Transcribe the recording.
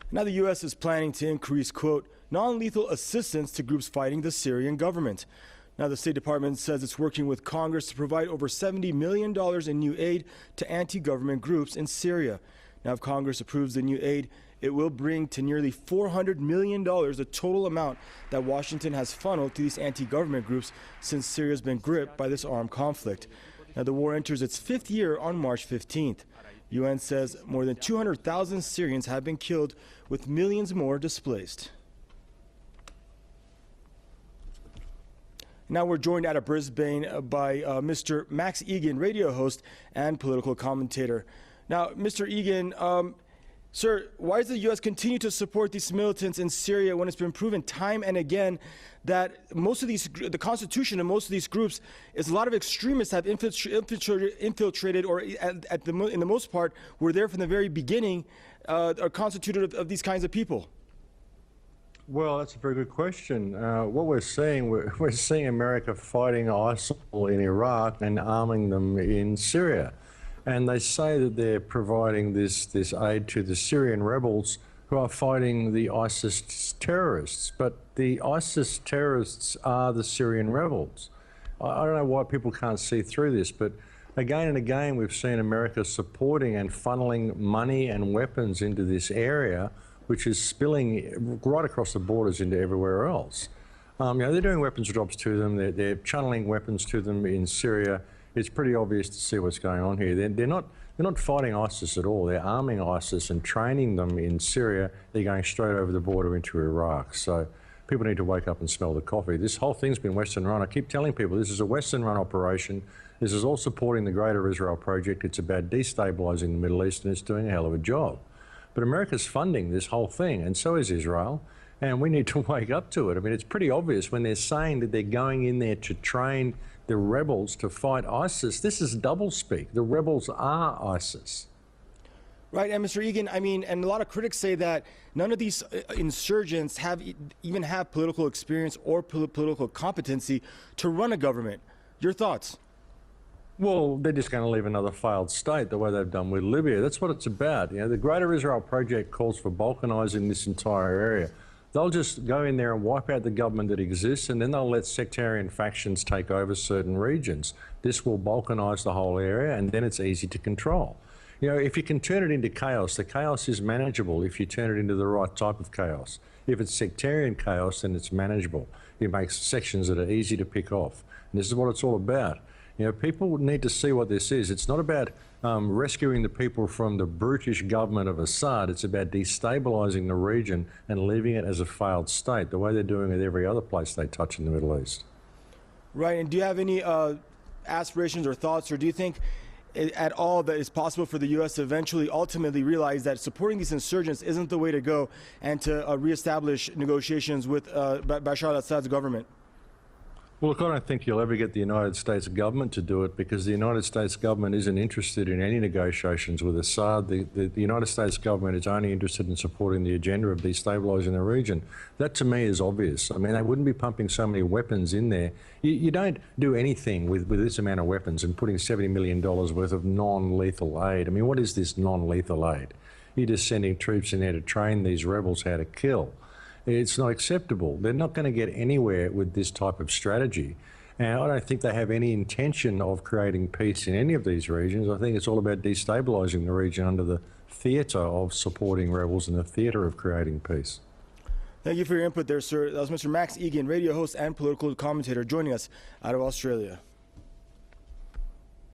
Now the U.S. is planning to increase, quote, non-lethal assistance to groups fighting the Syrian government. Now the State Department says it's working with Congress to provide over $70 million in new aid to anti-government groups in Syria. Now if Congress approves the new aid, it will bring to nearly $400 million the total amount that Washington has funneled to these anti-government groups since Syria has been gripped by this armed conflict. Now the war enters its 5th year on March 15th. UN says more than 200,000 Syrians have been killed, with millions more displaced. Now we're joined out of Brisbane by Mr. Max Igan, radio host and political commentator. Now, Mr. Igan, sir, why does the U.S. continue to support these militants in Syria when it's been proven time and again that the constitution of most of these groups is a lot of extremists have infiltrated or in the most part were there from the very beginning, are constituted of these kinds of people? Well, that's a very good question. What we're seeing America fighting ISIL in Iraq and arming them in Syria. And they say that they're providing this aid to the Syrian rebels who are fighting the ISIS terrorists. But the ISIS terrorists are the Syrian rebels. I don't know why people can't see through this, but again and again we've seen America supporting and funneling money and weapons into this area, which is spilling right across the borders into everywhere else. They're doing weapons drops to them, they're channeling weapons to them in Syria. It's pretty obvious to see what's going on here. They're not fighting ISIS at all. They're arming ISIS and training them in Syria. They're going straight over the border into Iraq. So people need to wake up and smell the coffee. This whole thing's been Western run. I keep telling people this is a Western run operation. This is all supporting the Greater Israel Project. It's about destabilising the Middle East, and it's doing a hell of a job. But America's funding this whole thing, and so is Israel, and we need to wake up to it. I mean, it's pretty obvious when they're saying that they're going in there to train the rebels to fight ISIS. This is doublespeak. The rebels are ISIS. Right, and Mr. Egan, I mean, and a lot of critics say that none of these insurgents even have political experience or political competency to run a government. Your thoughts? Well, they're just going to leave another failed state the way they've done with Libya. That's what it's about. The Greater Israel Project calls for balkanising this entire area. They'll just go in there and wipe out the government that exists, and then they'll let sectarian factions take over certain regions. This will balkanise the whole area, and then it's easy to control. If you can turn it into chaos, the chaos is manageable if you turn it into the right type of chaos. If it's sectarian chaos, then it's manageable. It makes sections that are easy to pick off. And this is what it's all about. People need to see what this is. It's not about rescuing the people from the brutish government of Assad. It's about destabilising the region and leaving it as a failed state, the way they're doing with every other place they touch in the Middle East. Right, and do you have any aspirations or thoughts, or do you think at all that it's possible for the U.S. to eventually ultimately realize that supporting these insurgents isn't the way to go and to reestablish negotiations with Bashar Assad's government? Well, look, I don't think you'll ever get the United States government to do it, because the United States government isn't interested in any negotiations with Assad. The United States government is only interested in supporting the agenda of destabilising the region. That, to me, is obvious. I mean, they wouldn't be pumping so many weapons in there. You don't do anything with this amount of weapons and putting $70 million worth of non-lethal aid. I mean, what is this non-lethal aid? You're just sending troops in there to train these rebels how to kill. It's not acceptable. They're not going to get anywhere with this type of strategy. And I don't think they have any intention of creating peace in any of these regions. I think it's all about destabilising the region under the theatre of supporting rebels and the theatre of creating peace. Thank you for your input there, sir. That was Mr. Max Igan, radio host and political commentator, joining us out of Australia.